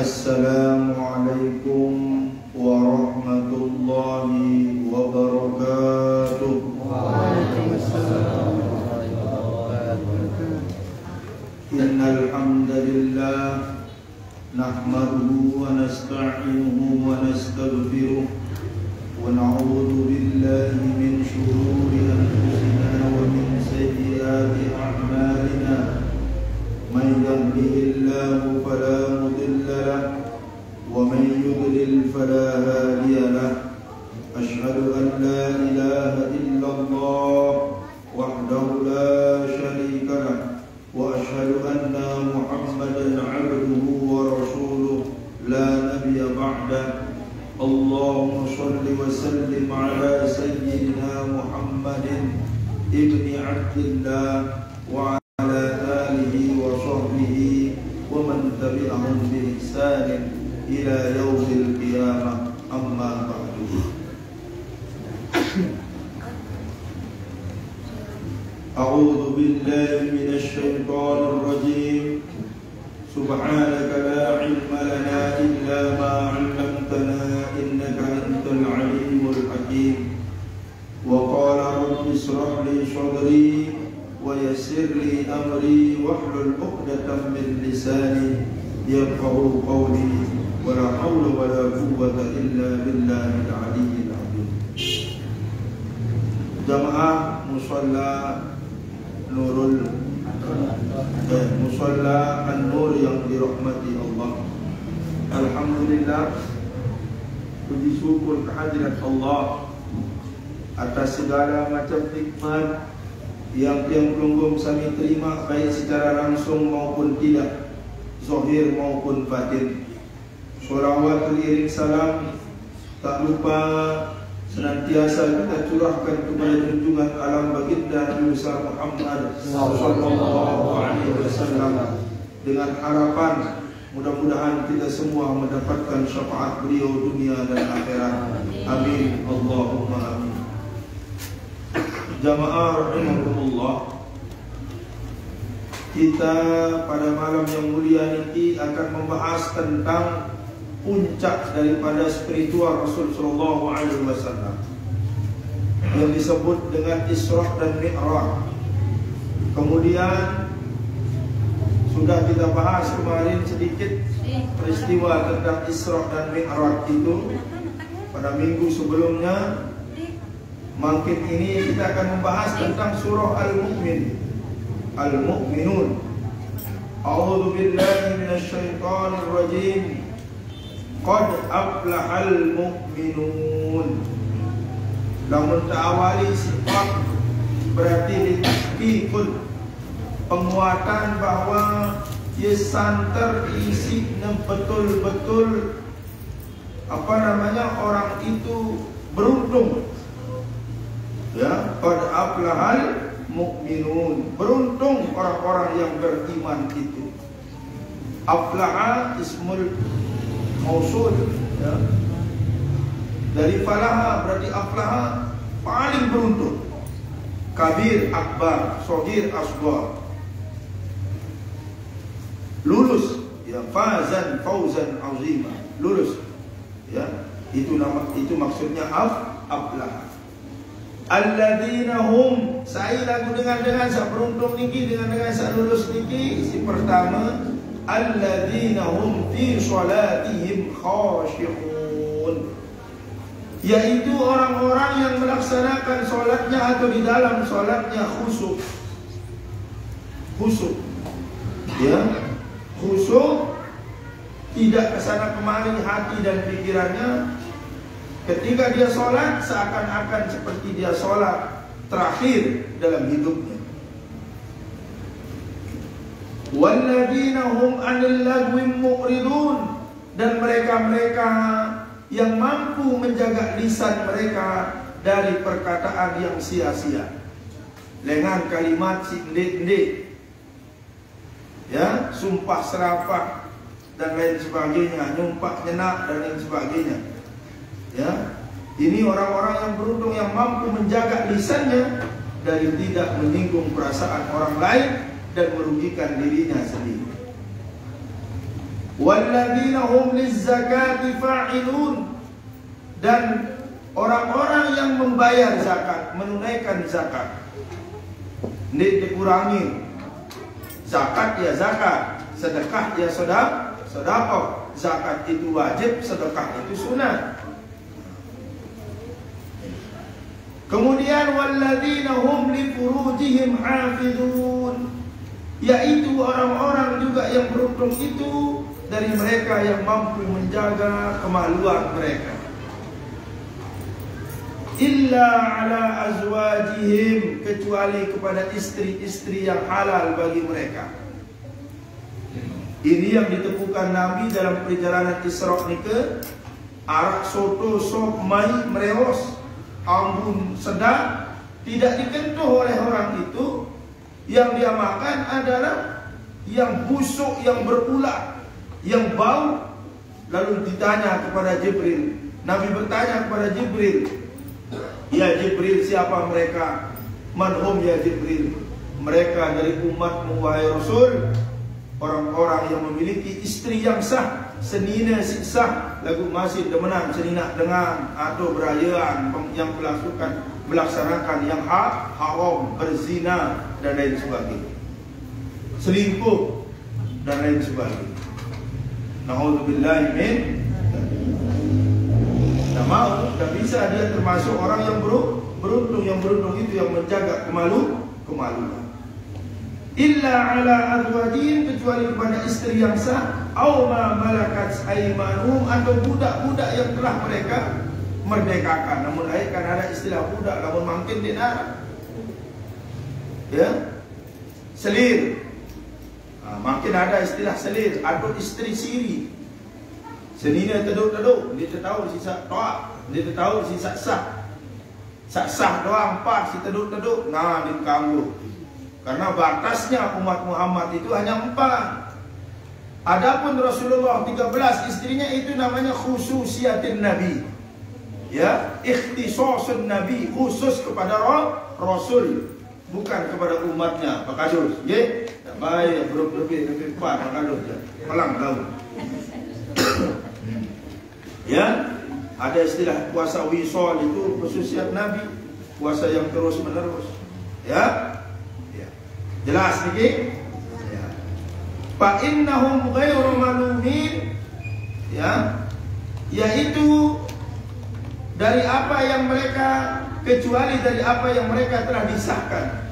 Assalamualaikum warahmatullahi wabarakatuh. Waalaikumsalam warahmatullahi wabarakatuh. Innal hamdalillah nahmaduhu wa nasta'inuhu wa nastaghfiruh wa na'udzu billahi min shururi anfusina wa min sayyiati a'malina. Man yahdihillahu fala mudilla lahu wa man yudlil fala hadiya lahu. Asyhadu an la ilaha illallah wahdahu la syarika lahu wa asyhadu anna Muhammadan 'abduhu wa rasuluh la nabiyya ba'da. Allahumma shalli wa sallim ala sayyidina Muhammadin ibni Abdillah wa ala alihi wa sahbihi wa man tabi'ahum bi ihsanin ila yaumil qiyamah. Amma ba'du. A'udzu billahi minasy syaithanir rajim. Subhanaka la 'ilma lana illa ma 'allamtana innaka antal 'alimul hakim. Wa qala rabbi ishrah li sadri wa yassir li amri wahlul 'uqdatam min lisani yafqahu qawli wa la hawla wa la quwwata illa billahil 'aliyyil 'azim. Jamaah musalla Nurul Musalla An-Nur yang dirahmati Allah. Alhamdulillah, puji syukur kehadirat Allah atas segala macam nikmat yang tiang pelunggum kami terima, baik secara langsung maupun tidak, zahir maupun batin. Sholawat beriring salam tak lupa senantiasa kita curahkan kepada junjungan alam baginda Nabi besar Muhammad sallallahu alaihi wasallam, dengan harapan mudah-mudahan kita semua mendapatkan syafaat beliau dunia dan akhirat. Amin Allahumma amin. Jamaah rahimakumullah, kita pada malam yang mulia ini akan membahas tentang puncak daripada spiritual Rasul sallallahu alaihi wasallam yang disebut dengan Isra dan Mi'raj. Kemudian sudah kita bahas kemarin sedikit peristiwa tentang Isra dan Mi'raj itu pada minggu sebelumnya. Makin ini kita akan membahas tentang surah Al-Mu'minun. A'udzu billahi minasy syaithanir rajim. Qad aflahal mu'minun. Namun ta'awali sifat berarti ditakiful, penguatan bahawa ia santer isi betul-betul orang itu beruntung. Ya, qad aflahal mu'minun, beruntung orang-orang yang beriman itu. Aflaha ismul mausul, ya. Dari falaha berarti aflaha, paling beruntung. Kabir akbar, shogir asghar. Lulus, ya, fazan fauzan azima, lulus. Ya, itu maksudnya aflaha. Alladzina hum, saya lagu dengan sa beruntung niki, dengan sa lulus niki. Si pertama, alladzina hum fi salatihim khashi'un, yaitu orang-orang yang melaksanakan solatnya atau di dalam solatnya khusyuk. Khusyuk, ya, khusyuk, tidak kesana kemari hati dan pikirannya. Ketika dia sholat, seakan-akan seperti dia sholat terakhir dalam hidupnya. Walladzina hum 'anil lagwi mu'ridun, dan mereka-mereka yang mampu menjaga lisan mereka dari perkataan yang sia-sia. Dengan kalimat sinde-inde, ya, sumpah serapah dan lain sebagainya, nyumpah nyenak dan lain sebagainya. Ya, ini orang-orang yang beruntung yang mampu menjaga lisannya dari tidak menyinggung perasaan orang lain dan merugikan dirinya sendiri. walladzina hum lizzakati fa'ilun, dan orang-orang yang membayar zakat, menunaikan zakat. Ini dikurangi. Zakat ya zakat, sedekah ya sedekah. Zakat itu wajib, sedekah itu sunat. Kemudian walladzina hum li furujihim hafizun, yaitu orang-orang juga yang beruntung itu dari mereka yang mampu menjaga kemaluan mereka. Illa ala azwajihim, kecuali kepada istri-istri yang halal bagi mereka. Ini yang ditepukan Nabi dalam perjalanan Isra ni ke arak soto sop mai mereos ambun sedap, tidak dikentuh oleh orang itu. Yang dia makan adalah yang busuk, yang berulat, yang bau. Lalu ditanya kepada Jibril, Nabi bertanya kepada Jibril, ya Jibril, siapa mereka? Manhum ya Jibril? Mereka dari umatmu wahai Rasul, orang-orang yang memiliki istri yang sah, senina sah, lagu masih demenan senina dengan atau berayaan yang melaksanakan yang haram, berzina dan lain sebagainya, selingkuh dan lain sebagainya. Na'udzubillahi min. Tak mau, tak bisa dia termasuk orang yang beruntung. Yang beruntung itu yang menjaga kemaluan. Illa ala azwajihim, kecuali kepada istri yang sah, au ma malakat aymanuhum, atau budak-budak yang telah mereka merdekakan. Namun kan ada istilah budak, namun makin dinar. Ya, selir. Makin ada istilah selir atau istri siri. Senina teduk-teduk, dia tahu sisa toak, dia tahu sisa sah. Sah doang 4, si teduk-teduk, nah diganggu. Karena batasnya umat Muhammad itu hanya 4. Adapun Rasulullah 13 istrinya itu namanya khususiatin Nabi. Ya, ikhtisasun Nabi, khusus kepada Rasul, bukan kepada umatnya. Pak Kadus, ye, tak baik, lebih 4 Pak Kadus ya. Pelang tahu. Ya, ada istilah puasa wisol itu khususiat Nabi, puasa yang terus menerus. Ya. Jelas niki? Ya. Fa innahum ghairu malumin, ya, yaitu dari apa yang mereka, kecuali dari apa yang mereka telah disahkan.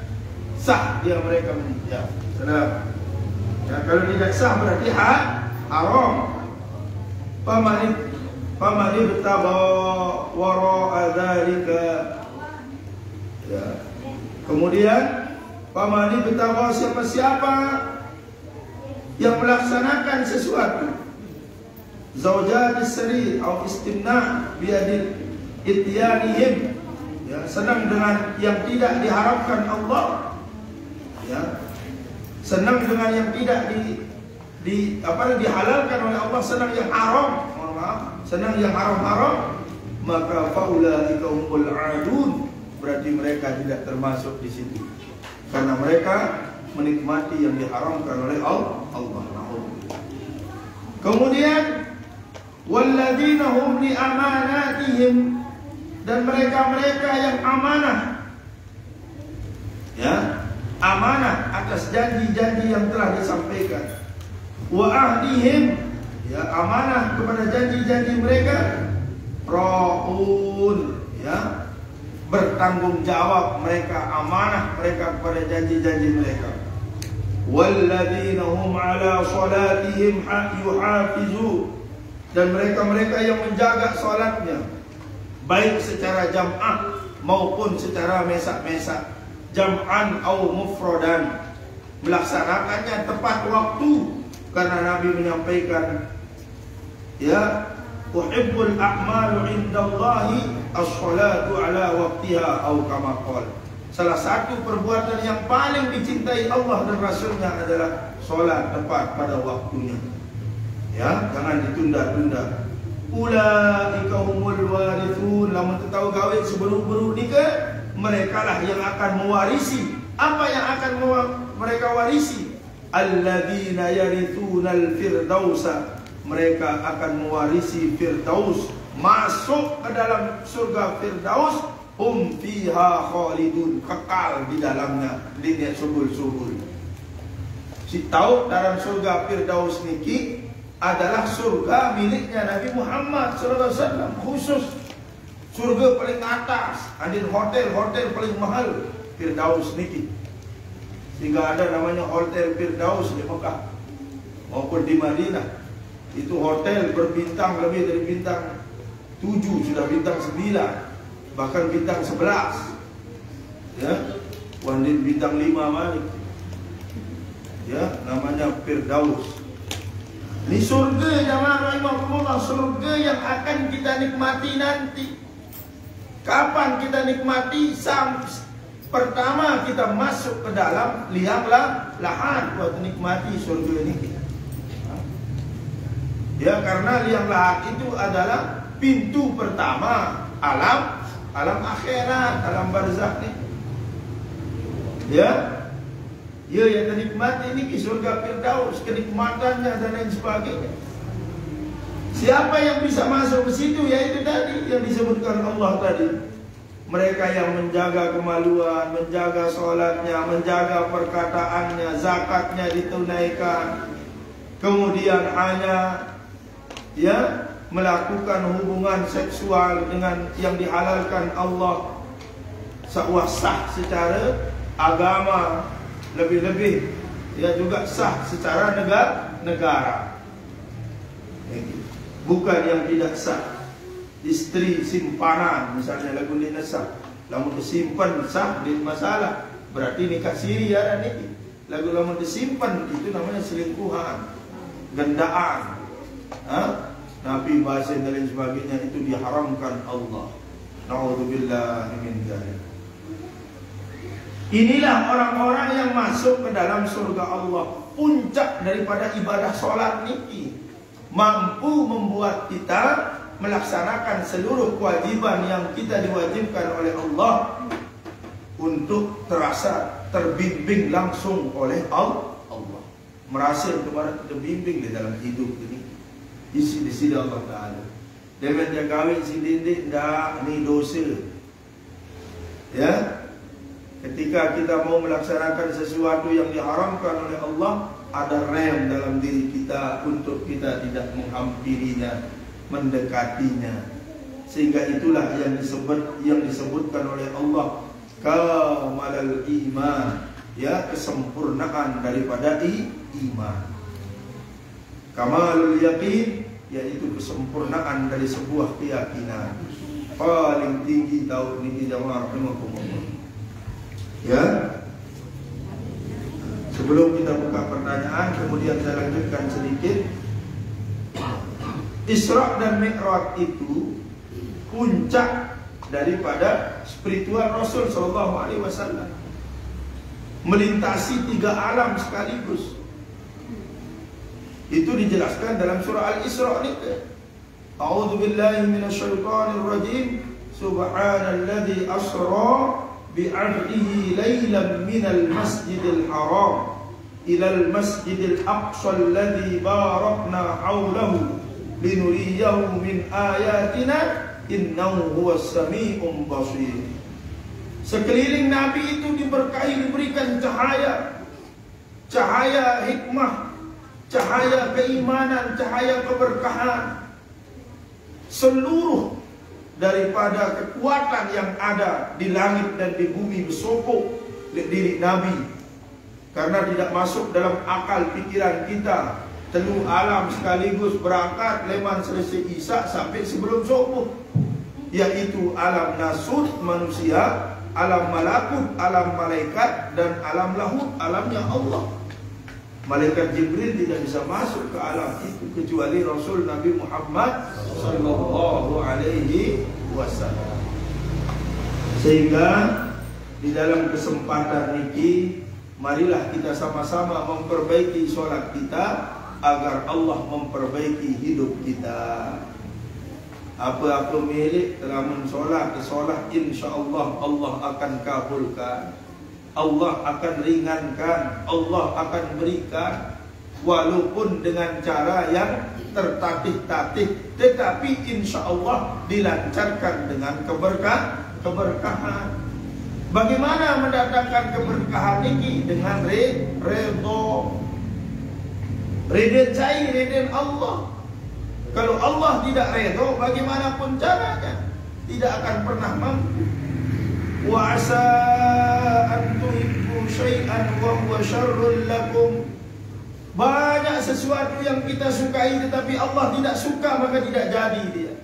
Sah dia mereka menikah. Ya. Ya, kalau tidak sah berarti haram. Pamani bertaba wara'a dzalika. Ya. Kemudian pamani bertaba, siapa-siapa yang melaksanakan sesuatu zaujat seri atau istimna biadil ityanihim, ya, senang dengan yang tidak diharapkan Allah, ya, senang dengan yang tidak dihalalkan oleh Allah, senang yang haram, mohon maaf, senang yang haram-haram, maka faulaika humul adun, berarti mereka tidak termasuk di situ. Karena mereka menikmati yang diharamkan oleh Allah. Kemudian walladzina hum li amanatihim, dan mereka-mereka yang amanah, ya, amanah atas janji-janji yang telah disampaikan. Wa ahdihim, ya, amanah kepada janji-janji mereka. Ra'un, ya, bertanggung jawab mereka, amanah mereka kepada janji-janji mereka. Walladzina hum ala salatihim yuhafizun, dan mereka-mereka yang menjaga salatnya, baik secara jam'ah maupun secara mesak-mesak, jam'an au mufradan, melaksanakannya tepat waktu, karena Nabi menyampaikan, ya, uhibbul a'malu indallahi as-salatu ala waqtiha atau kama qala. Salah satu perbuatan yang paling dicintai Allah dan Rasulnya adalah solat tepat pada waktunya. Ya, jangan ditunda-tunda. Ulaika humul warithun, lamun tahu gawe seberuk-beruk nikah, mereka lah yang akan mewarisi. Apa yang akan mereka warisi? alladzina yarithunal firdausa, mereka akan mewarisi Firdaus, masuk ke dalam surga Firdaus, hum fiha khalidun, kekal di dalamnya, lihat subul-subul. Si tahu dalam surga Firdaus niki adalah surga miliknya Nabi Muhammad sallallahu alaihi wasallam, khusus surga paling atas, adin hotel-hotel paling mahal Firdaus niki. Sehingga ada namanya Hotel Firdaus di Mekah maupun di Madinah. Itu hotel berbintang, lebih dari bintang 7, sudah bintang 9, bahkan bintang 11. Ya, wandin bintang 5 malik. Ya, namanya Firdaus. Ini surga jamaah rahimakumullah, surga yang akan kita nikmati nanti. Kapan kita nikmati? Pertama kita masuk ke dalam lianglah lahat buat nikmati surga ini. Ya, karena liang lahat itu adalah pintu pertama alam akhirat, alam barzakh ini. Ya, yang ternikmati ini di surga Firdaus, kenikmatannya dan lain sebagainya. Siapa yang bisa masuk ke situ? Yaitu tadi yang disebutkan Allah tadi. Mereka yang menjaga kemaluan, menjaga sholatnya, menjaga perkataannya, zakatnya ditunaikan, kemudian hanya melakukan hubungan seksual dengan yang dihalalkan Allah, sah secara agama, lebih-lebih juga sah secara negara. Bukan yang tidak sah. Istri simpanan misalnya lagu ni sah, lamun disimpan sah di masalah, berarti nikah siri ya niki. Lagu lamun disimpan itu namanya selingkuhan, gendaan. Nabi bahasa dan lain sebagainya itu diharamkan Allah. Na'udzubillah min dzalik. Inilah orang-orang yang masuk ke dalam surga Allah. Puncak daripada ibadah solat niki, mampu membuat kita melaksanakan seluruh kewajiban yang kita diwajibkan oleh Allah, untuk terasa terbimbing langsung oleh Allah. Merasa kepada terbimbing di dalam hidup ini, isi di sini Allah Ta'ala. Dengan dia kahwin si dindik, dah ni dosa. Ya, ketika kita mau melaksanakan sesuatu yang diharamkan oleh Allah, ada rem dalam diri kita untuk kita tidak menghampirinya, mendekatinya. Sehingga itulah yang disebutkan oleh Allah kamalal iman, ya, kesempurnaan daripada iman. Kamalul yaqin, yaitu kesempurnaan dari sebuah keyakinan. Paling tinggi tahun ini jamaah rahimakumullah. Ya. Sebelum kita buka pertanyaan, kemudian saya lanjutkan sedikit. Isra dan Mi'raj itu puncak daripada spiritual Rasul sallallahu alaihi wasallam, melintasi 3 alam sekaligus. Itu dijelaskan dalam surah Al-Isra ini. A'udzu billahi minasyaitonir rajim. Subhanalladzi asra bi'abdihi lailan minal masjidil haram ilal masjidil aqsa alladzi barakna haulahu linuriyahu min ayatina innahu huwas sami'un basir. Sekeliling Nabi itu diberkahi, diberikan cahaya hikmah, cahaya keimanan, cahaya keberkahan. Seluruh daripada kekuatan yang ada di langit dan di bumi bersokok di diri Nabi, karena tidak masuk dalam akal pikiran kita. Telu alam sekaligus berangkat leman selesai isya sampai sebelum subuh, yaitu alam nasut manusia, alam malakut, alam malaikat, dan alam lahut, alamnya Allah. Malaikat Jibril tidak bisa masuk ke alam itu kecuali Rasul Nabi Muhammad sallallahu alaihi wasallam. Sehingga di dalam kesempatan ini, marilah kita sama-sama memperbaiki solat kita agar Allah memperbaiki hidup kita. Apa-apa milik dalam solat insya-Allah Allah akan kabulkan. Allah akan ringankan, Allah akan berikan, walaupun dengan cara yang tertatih-tatih, tetapi insya Allah dilancarkan dengan keberkahan. Bagaimana mendatangkan keberkahan ini? Dengan redho. Redha cair, redha Allah. Kalau Allah tidak redho, bagaimanapun caranya tidak akan pernah mampu. Wa asa an tuhibbu syai'an wa huwa syarrul lakum. Banyak sesuatu yang kita sukai tetapi Allah tidak suka, maka tidak jadi dia.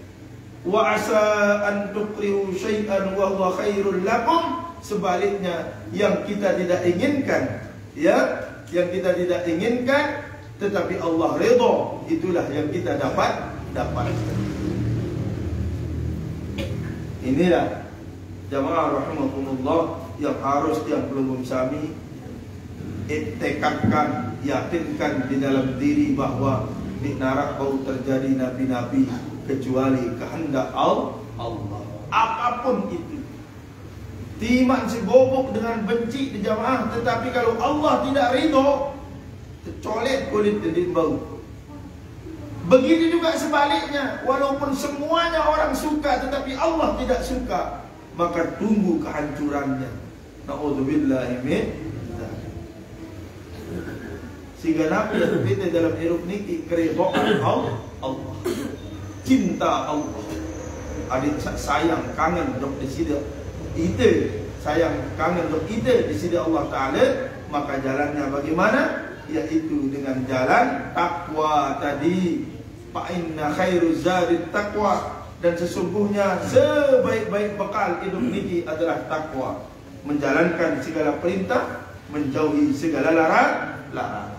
Wa asa an tukrihu syai'an wa huwa khairul lakum. Sebaliknya, yang kita tidak inginkan, ya, yang kita tidak inginkan tetapi Allah redha, itulah yang kita dapat. Inilah jamaah rahimakumullah yang harus yang belum kami tekadkan, yakinkan di dalam diri bahwa di neraka bau terjadi nabi-nabi kecuali kehendak Allah. Apapun itu, timan segobok dengan benci di jamaah, tetapi kalau Allah tidak ridho, tercolek kulit jadi bau. Begitu juga sebaliknya, walaupun semuanya orang suka tetapi Allah tidak suka, maka tunggu kehancurannya. Na'udzubillahi min dzalik. Sehingga Nabi kita dalam hidup niki keridhaan Allah, cinta Allah. Adik sayang kangen dok di sini itu, sayang kangen dok itu di sini Allah Taala, maka jalannya bagaimana? Yaitu dengan jalan takwa tadi. Fa inna khairu zadit taqwa, dan sesungguhnya sebaik-baik bekal hidup niki adalah takwa. Menjalankan segala perintah, menjauhi segala larangan.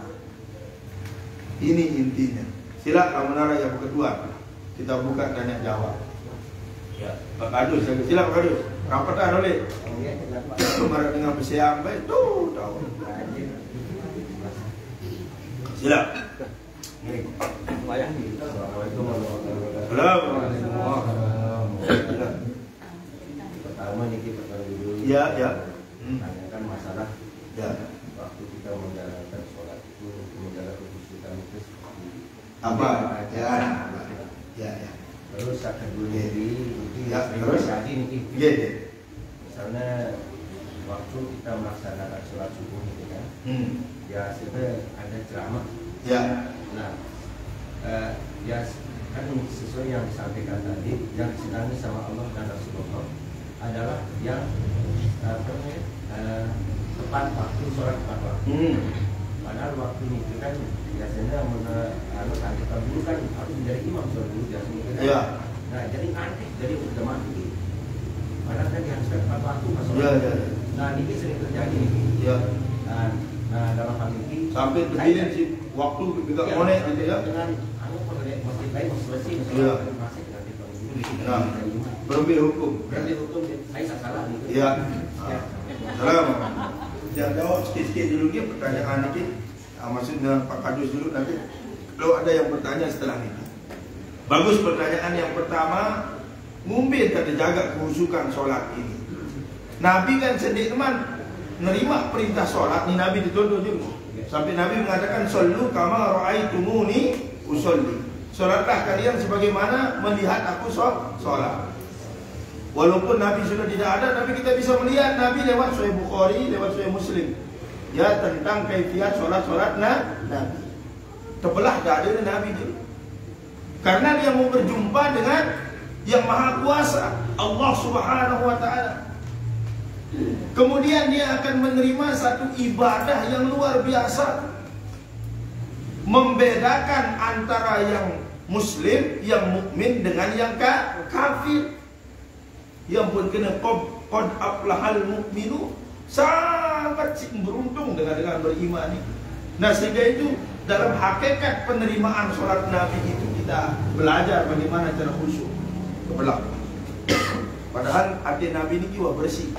Ini intinya. Silakan menara yang kedua. Kita buka tanya jawab. Ya, Pak Kadus, silakan Pak Kadus. Rapatan oleh. Kemarin dengan bersiap itu tahu. Silakan. Assalamualaikum warahmatullahi wabarakatuh. Pertama nih kita dulu. Ya. Tanyakan masalah waktu kita menjalankan sholat itu, menjalankan khusyukan itu seperti apa? Ya. Terus akan dulu jadi terus tadi nih. Misalnya waktu kita melaksanakan sholat subuh itu kan, biasanya ada ceramah. Ya. Nah, ya kan sesuai yang disampaikan tadi, yang disenangi sama Allah dan Rasulullah adalah yang tepat waktu, sholat tepat waktu. Padahal waktu itu kan biasanya harus kita dulu kan harus menjadi imam sholat dulu biasanya kan. Ya. Nah, jadi nanti jadi udah mati. Padahal kan diharuskan tepat waktu pas sholat. Ya. Nah, ini sering terjadi nih. Ya. Nah, dalam hal ini sampai begini sih waktu juga konek gitu ya. Dengan masjid lain masih selesai masih nanti kalau berbeda hukum. Saya salah gitu. Iya. Salam. Jangan jawab sedikit dulu dia pertanyaan ini. Maksudnya Pak Kadus dulu, nanti kalau ada yang bertanya setelah ini. Bagus pertanyaan yang pertama. Mungkin kita jaga kehusukan sholat ini. Nabi kan sendiri teman nerima perintah sholat ni, Nabi dituntut juga. Sampai Nabi mengatakan sallu kama ra'aitumuni usolli. Sholatlah kalian sebagaimana melihat aku sholat. Walaupun Nabi sudah tidak ada, tapi kita bisa melihat Nabi lewat Sahih Bukhari, lewat Sahih Muslim. Ya, tentang kaifiat sholat Nabi. Terbelah keadaan Nabi dulu. Karena dia mau berjumpa dengan yang maha kuasa, Allah Subhanahu wa ta'ala. Kemudian dia akan menerima satu ibadah yang luar biasa, membedakan antara yang muslim, yang mukmin dengan yang kafir. Yang pun kena qad aflahal mu'minu, sangat beruntung dengan beriman ini. Nah, sehingga itu dalam hakikat penerimaan sholat Nabi itu kita belajar bagaimana cara khusyuk kebelah. Padahal hati Nabi ini jiwa bersih.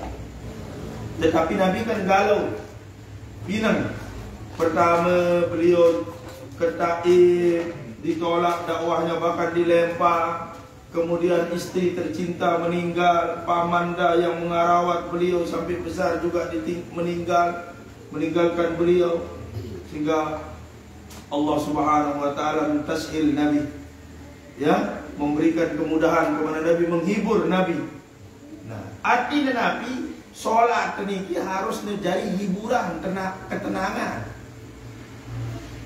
Tetapi Nabi kan galau, pinang. Pertama beliau ketaib, ditolak dakwahnya, bahkan dilempar. kemudian istri tercinta meninggal, pamanda yang mengarawat beliau sampai besar juga meninggalkan beliau, sehingga Allah Subhanahu wa taala mentashil Nabi, ya, memberikan kemudahan kepada Nabi, menghibur Nabi. Nah, artinya Nabi solat niki harus menjadi hiburan, ketenangan.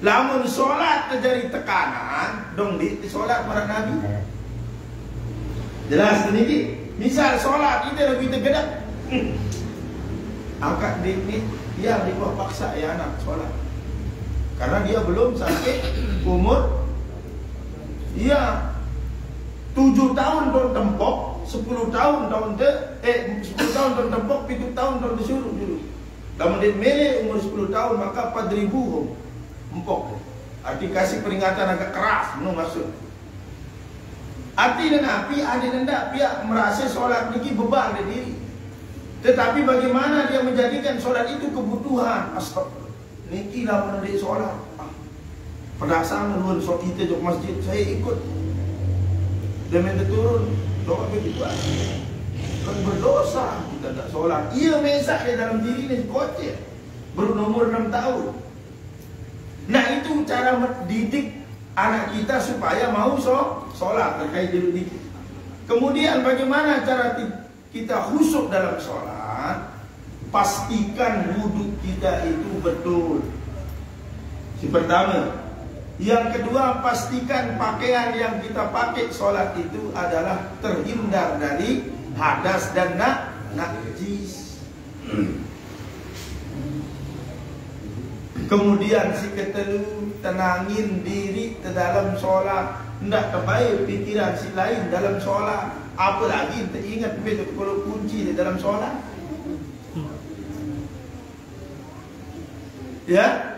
Lamun solat terjadi tekanan, dong di solat para Nabi. Jelas niki. Misal solat itu lebih tergedak. Angkat ini dia dibawa paksa ya anak solat. Karena dia belum sampai umur. Iya. 7 tahun tahun tempok, 10 tahun 10 tahun tahun tempok, 7 tahun tahun disuruh dulu. Namun dia mele umur 10 tahun maka 4.000 empok. Arti kasih peringatan agak keras, no maksud. Arti dan api ada ndak pihak merasa solat niki beban dari diri. Tetapi bagaimana dia menjadikan solat itu kebutuhan. Astagfirullah. Niki lah mendik solat. Pedasang nuhun sok kita jok masjid, saya ikut. Dia minta turun, doa begitu aja. Kan berdosa kita tak solat. Ia mesak di dalam diri ini kocek. Berumur 6 tahun. Nah itu cara mendidik anak kita supaya mau sholat terkait dulu dikit. Kemudian bagaimana cara kita khusyuk dalam sholat? Pastikan wudhu kita itu betul. Yang pertama. Yang kedua, pastikan pakaian yang kita pakai sholat itu adalah terhindar dari hadas dan najis. Kemudian si ketelu tenangin diri ke dalam sholat, hendak kebaik pikiran si lain dalam sholat. Apalagi teringat besok kalau kunci di dalam sholat. Ya,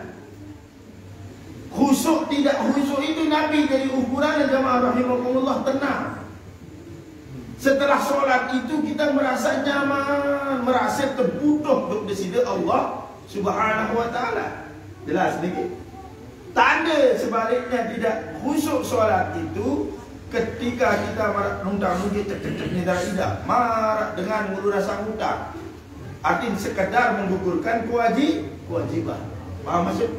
khusyuk tidak khusyuk itu Nabi dari ukuran dan jamaah rahimahullah tenang. Setelah sholat itu kita merasa nyaman, merasa terbutuh untuk disini Allah Subhanahu wa taala. Jelas sedikit. Tanda sebaliknya tidak khusyuk solat itu ketika kita nundang-nundang tidak marah dengan meluraskan hutang. Artinya sekedar menggugurkan kewajiban. Paham maksud?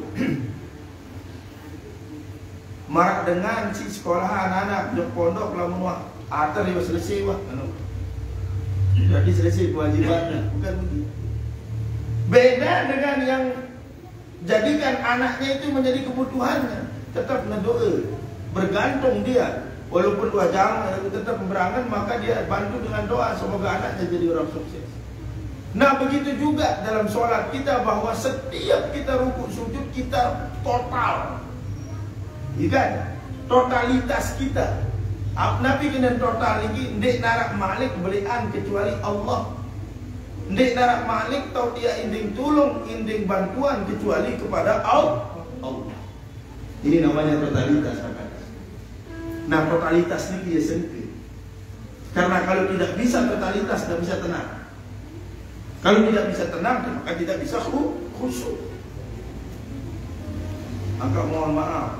Marah dengan si sekolahan anak di pondok lamun atar dia selesai wah. Jadi selesai kewajibannya, bukan begitu. Beda dengan yang jadikan anaknya itu menjadi kebutuhannya, tetap ngedoa, bergantung dia, walaupun 2 jam tetap berangan, maka dia bantu dengan doa semoga anaknya jadi orang sukses. Nah begitu juga dalam sholat kita, bahwa setiap kita rukuk sujud kita total, kan? Totalitas kita. Nabi kena total lagi, ndek narak malik belian kecuali Allah. Ndek narak malik tau dia inding tulung, inding bantuan kecuali kepada Allah. Ini namanya totalitas. Nah totalitas ini dia sempit. Karena kalau tidak bisa totalitas, tidak bisa tenang. Kalau tidak bisa tenang, maka tidak bisa khusyuk. Maka mohon maaf,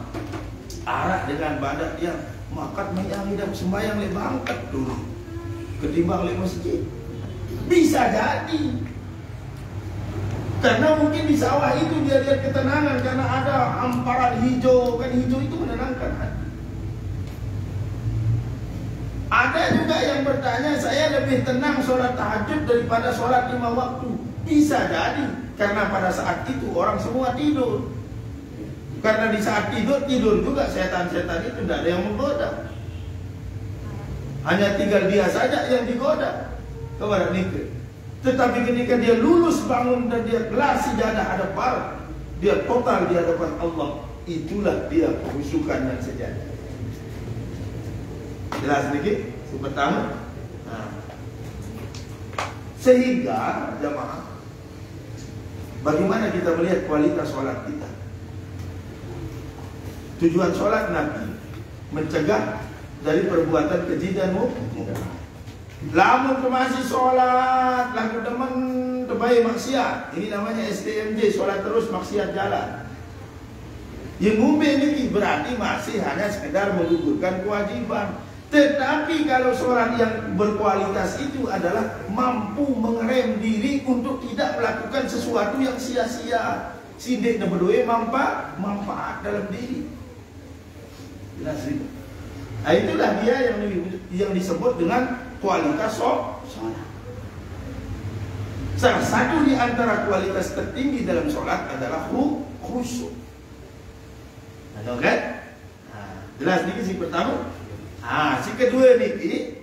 arah dengan badan yang makat menyangi sembahyang le bangkat dulu ketimbang le masjid. Bisa jadi. Karena mungkin di sawah itu dia lihat ketenangan karena ada hamparan hijau, kan hijau itu menenangkan hati. Ada juga yang bertanya, saya lebih tenang sholat tahajud daripada sholat 5 waktu. Bisa jadi, karena pada saat itu orang semua tidur. Karena di saat tidur juga setan-setan itu tidak ada yang menggoda. Hanya tinggal dia saja yang digoda kepada nikah. Tetapi ketika dia lulus bangun dan dia gelar sejadah hadapan, dia total di hadapan Allah, itulah dia kehusukan yang sejati. Jelas sedikit? Pertama, sehingga jamaah, bagaimana kita melihat kualitas sholat kita? Tujuan sholat Nabi mencegah dari perbuatan keji dan munkar. Lamun masih sholat, lalu teman terbaik maksiat. Ini namanya STMJ, sholat terus maksiat jalan. Yang ngumbe ini berarti masih hanya sekedar menggugurkan kewajiban. Tetapi kalau sholat yang berkualitas itu adalah mampu mengerem diri untuk tidak melakukan sesuatu yang sia-sia. Sidik dan berdoa manfaat dalam diri. Jelas itu. Nah, itulah dia yang disebut dengan kualitas sholat. Salah satu di antara kualitas tertinggi dalam sholat adalah khusyuk. Ada kan? Nah, jelas ini si pertama. Si kedua ni,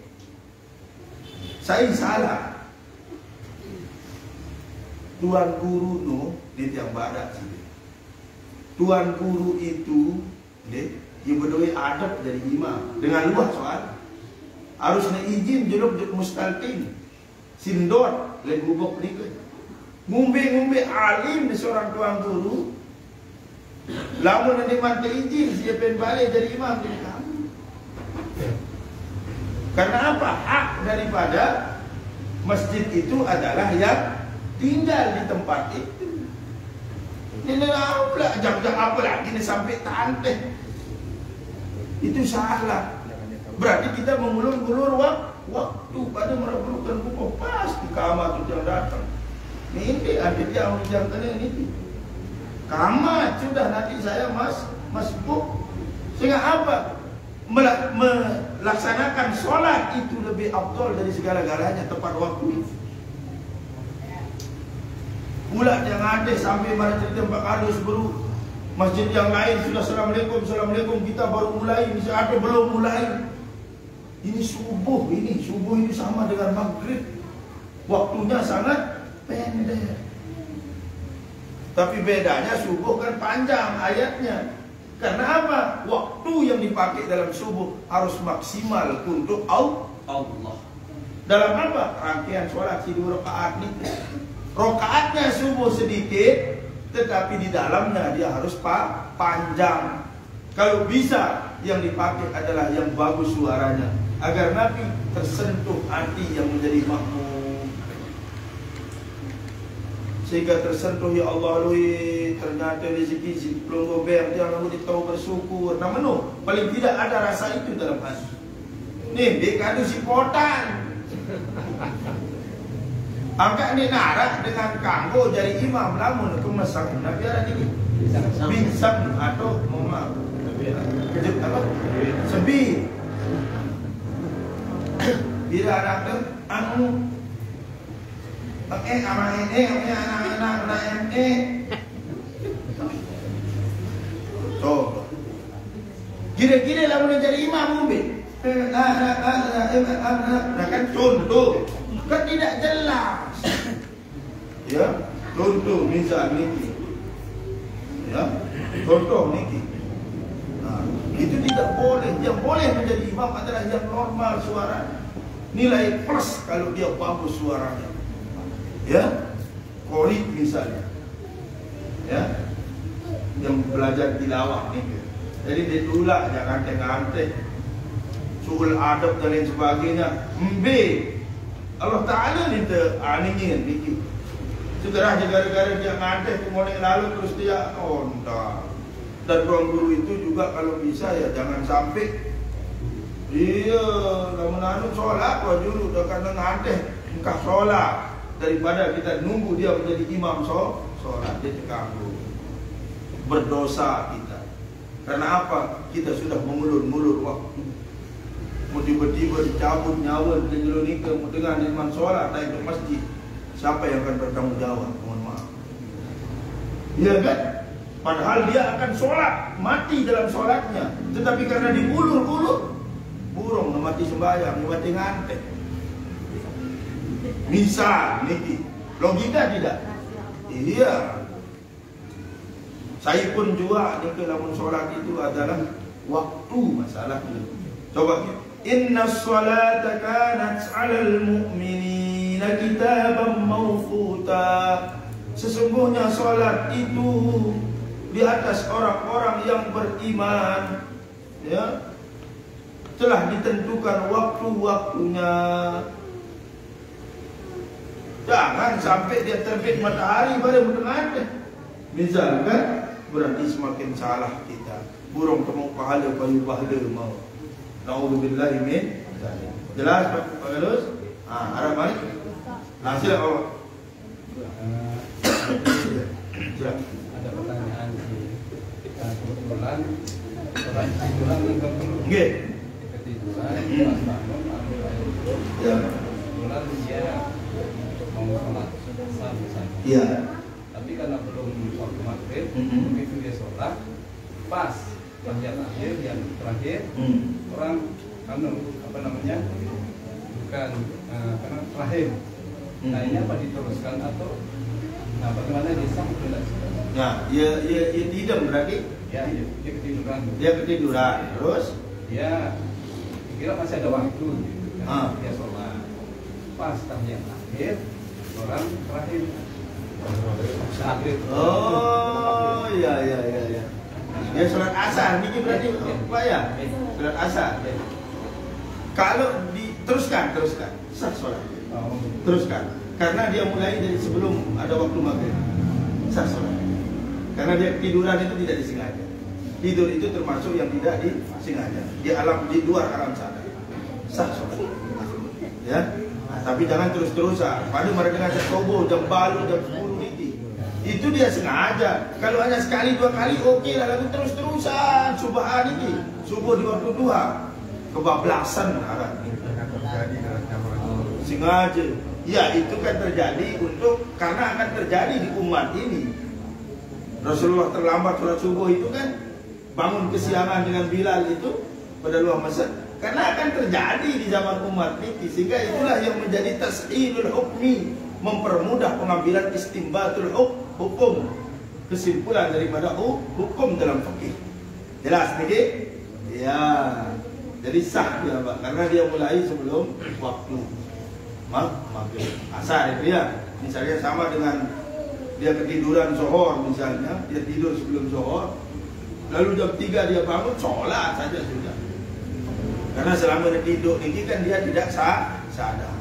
saya salah. Tuan guru tu dia tiang badak sini. Tuan guru itu dia berdoa adab dari imam dengan luar soal. Harusnya izin juluk mustalqin. Sindot le gubok ni ke. Ngumbe alim di seorang tuan guru. Lamun nanti mati izin dia pen balik dari imam jadi kamu. Karena apa? Hak daripada masjid itu adalah yang tinggal di tempat itu. Ini pula jam-jam apa lagi ni sampai tanteh. Itu salah. Berarti kita mengulur-ulur waktu pada merebukan buku pasti kamat itu yang datang. Ini ada yang kena ini. Kamat sudah nanti saya masuk. Sehingga apa? Melaksanakan sholat itu lebih afdal dari segala-galanya tepat waktu. Pula jangan ada sampai pada cerita Pak Kadus baru masjid yang lain sudah assalamualaikum kita baru mulai, misalnya ada belum mulai. Ini subuh ini sama dengan maghrib, waktunya sangat pendek. Tapi bedanya subuh kan panjang ayatnya. Karena apa? Waktu yang dipakai dalam subuh harus maksimal untuk Allah. Dalam apa? Rangkaian sholat 2 rakaat ini. Rakaatnya subuh sedikit, tetapi di dalamnya dia harus panjang. Kalau bisa yang dipakai adalah yang bagus suaranya, agar Nabi tersentuh hati yang menjadi makmum. Sehingga tersentuh, ya Allah lui, ternyata rezeki si pelunggu ber dia lalu ditahu bersyukur. Namun paling tidak ada rasa itu dalam hati. Nih dekadu si potan. Angkat ni narak dengan kanggo jadi imam lamun kemasang Nabi ada ini. Binsang atau mama. Kejut apa? Sebi. Bila anak tu anu pakai anak ini, anak ini. So, kira-kira lalu jadi imam mungkin. Nah kan contoh, kan tidak jelas. Ya, contoh misal niki. Ya, contoh niki. Nah, itu tidak boleh. Yang boleh menjadi imam adalah yang normal suara. Nilai plus kalau dia bagus suaranya. Ya, korik misalnya, ya, yang belajar tilawah ni, jadi dia tulak jangan tengah-tengah, suul adab dan lain sebagainya. Allah Taala ni aningin dikit. Segera gara-gara dia ngantek kemudian lalu terus dia onta. Dan ruang guru itu juga kalau bisa ya jangan sampai dia lamun anu solat wajulu dekat ngantek engkau solat. Daripada kita nunggu dia menjadi imam sholat, dia terganggu, berdosa kita. Karena apa? Kita sudah mengulur-ngulur waktu. Mau tiba-tiba dicabut nyawa dengan nikah, mau dengan imam sholat naik ke masjid. Siapa yang akan bertanggung jawab? Mohon maaf. Iya kan? Padahal dia akan sholat, mati dalam sholatnya. Tetapi karena diulur-ulur, burung mati sembahyang, mati ngantek. Misal niki, logika tidak? Iya. Saya pun juga niki lamun solat itu adalah waktu masalahnya. Coba kita. Inna sholata kanat 'alal mu'minina kitaban mawquta. Sesungguhnya solat itu di atas orang-orang yang beriman, ya, telah ditentukan waktu-waktunya. Jangan sampai dia terbit matahari baru mendengar. Misalkan berarti semakin salah kita. Burung temu pahala payu pahala mau. Na'udzubillahi min dzalik. Jelas Pak Galus? Arab Malik. Silakan Pak. Silakan. Ada pertanyaan kebetulan orang ketiduran Nggih. Ketiduran pas bangun ambil air wudhu. Ya. Kebetulan dia mau sholat asar misalnya. Iya. Tapi karena belum waktu maghrib, begitu dia sholat, pas tahiyat akhir yang terakhir, orang apa namanya, bukan karena terakhir. Nah ini apa diteruskan atau bagaimana dia sah tidak? Nah, dia tidak berarti Ya, dia ketiduran. dia ketiduran. Terus Dia kira masih ada waktu gitu kan. Dia sholat. Pas tahiyat akhir, orang terakhir. oh iya. Dia sholat asar, ini berarti Pak ya? Sholat asar. Kalau diteruskan, sah sholat. Teruskan. Karena dia mulai dari sebelum ada waktu maghrib. Sah sholat. Karena dia tiduran itu tidak disengaja. Tidur itu termasuk yang tidak disengaja. Di luar alam sadar. Sah sholat. Ya. Nah, tapi jangan terus-terusan. Pada mereka dengan subuh, jam baru, jam 10 ini. Itu dia sengaja. Kalau hanya sekali dua kali oke lah, lalu terus-terusan subahan ini. Subuh di waktu duha. Kebablasan arah ini. Sengaja. Ya, itu kan terjadi karena akan terjadi di umat ini. Rasulullah terlambat sholat subuh itu kan bangun kesiangan dengan Bilal itu pada luar Masjid. Karena akan terjadi di zaman umat ini, sehingga itulah yang menjadi tashilul hukmi, mempermudah pengambilan istimbatul hukum, kesimpulan daripada hukum dalam fikih. Jelas nih? Ya. Jadi sah dia, Pak, karena dia mulai sebelum waktu maghrib. Asar itu ya. Misalnya sama dengan dia ketiduran zuhur misalnya, dia tidur sebelum zuhur, lalu jam 3 dia bangun, sholat saja sudah. Karena selama dia tidur ini kan dia tidak sadar.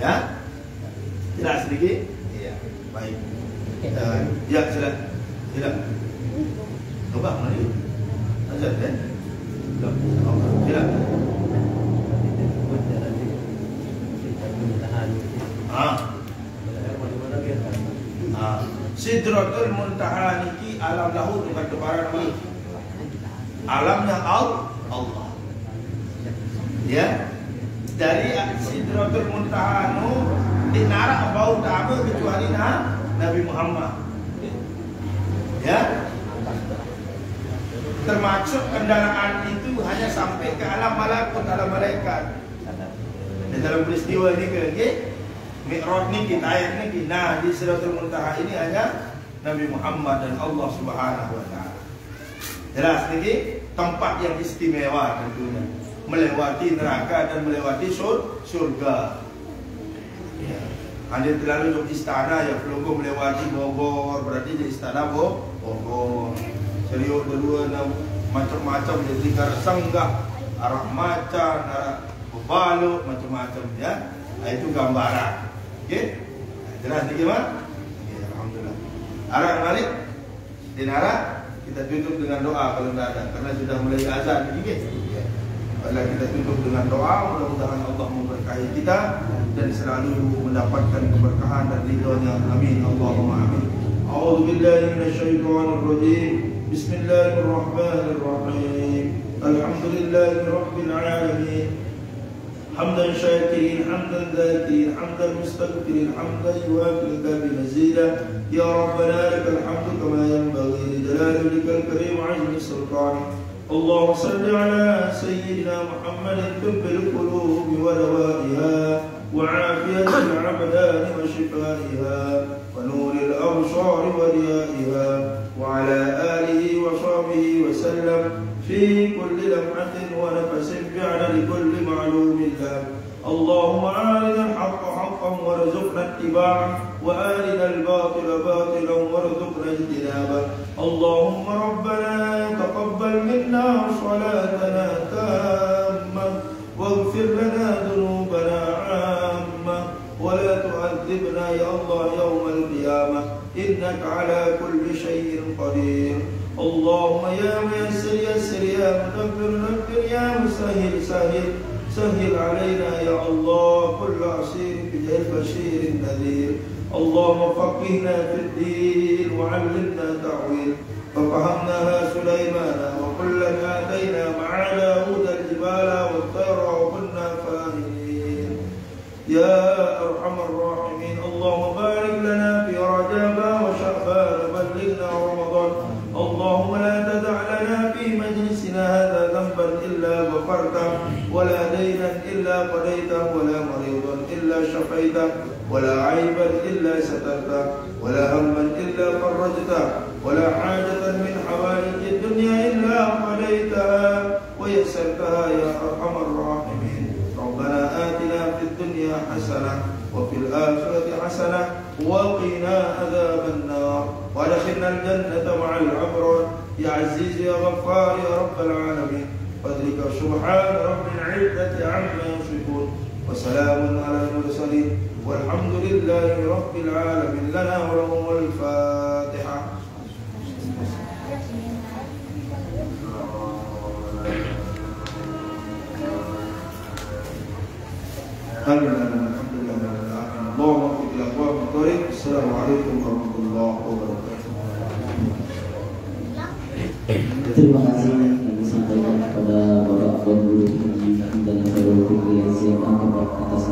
Ya? Jelas sedikit? Iya. Baik. Ya, silakan. Coba mari. Azan kan? Silakan. Sidratul Muntaha niki alam lahu dengan kebaran alamnya Allah. Ya, dari Sidratul Muntaha nu dinara bau tamu kecuali Nabi Muhammad. Ya, termasuk kendaraan itu hanya sampai ke alam malakut, alam malaikat. Dan dalam peristiwa ini ke Mi'raj niki, ayat niki, nah di Sidratul Muntaha ini hanya Nabi Muhammad dan Allah Subhanahu wa taala. Jelas niki tempat yang istimewa tentunya, melewati neraka dan melewati surga. Ya. Anda terlalu ke istana ya, pelunggu melewati Bogor, berarti di istana Bogor. Serius kedua macam-macam jadi Karsanggah, arah macan, arah Bebalu, macam-macam ya. Nah, itu gambaran. Oke? Jelas nih gimana? Ya, alhamdulillah. Arah balik dinara kita tutup dengan doa kalau tidak ada, karena sudah mulai azan ini. Ya. Baiklah, kita tutup dengan doa, mudah-mudahan Allah memberkahi kita dan selalu mendapatkan keberkahan dan ridhonya. Amin. Allahumma amin. A'udzu billahi minasyaitonir rajim. Bismillahirrahmanirrahim. Alhamdulillahi rabbil alamin. حمدا شاكرين حمدا ذاكرين حمدا مستغفرين حمدا يوافي الكافي مزيدا يا ربنا لك الحمد كما ينبغي لجلال وجهك الكريم وعظيم سلطانك. اللهم صل على سيدنا محمد طب القلوب ودوائها وعافية الأبدان وشفائها ونور الأبصار وضيائها وعلى آله وصحبه وسلم في كل لمحة ونفس بعدد كل معلوم له. اللهم أرنا الحق حقا وارزقنا اتباعه وأرنا الباطل باطلا وارزقنا اجتنابه. اللهم ربنا تقبل منا صلاتنا تامة واغفر لنا ذنوبنا عامة ولا تعذبنا يا الله يوم القيامة إنك على كل شيء قدير. اللهم يا ميسر يسر يا مدبر نبر يا مسهل سهل سهل علينا يا الله كل عسير بجاه البشير النذير. اللهم فقهنا في الدين وعلمنا تعويل ففهمناها سليمان وكلا آتينا مع داود الجبال والطير وكنا فاهمين يا أرحم الراحمين. اللهم بارك لنا في رجب وشعبان بلغنا رمضان. اللهم لا تدع لنا في مجلسنا هذا ذنبا إلا غفرته ولا دينا إلا قضيته ولا مريضا إلا شفيته ولا عيبا إلا سترته ولا هما إلا فرجته ولا حاجة من حوائج الدنيا إلا قضيتها ويسرتها يا أرحم الراحمين. ربنا آتنا في الدنيا حسنة وفي الآخرة حسنة وقنا عذاب النار وادخلنا الجنة مع الأبرار يا عزيز يا غفار يا رب العالمين. فضلك سبحان رب العزة عما يصفون وسلام على المرسلين والحمد لله رب العالمين. لنا ولهم الفاتحة. Assalamualaikum warahmatullahi wabarakatuh. Terima kasih yang disampaikan kepada Bapak Guru dan Bapak Fikri yang siap atas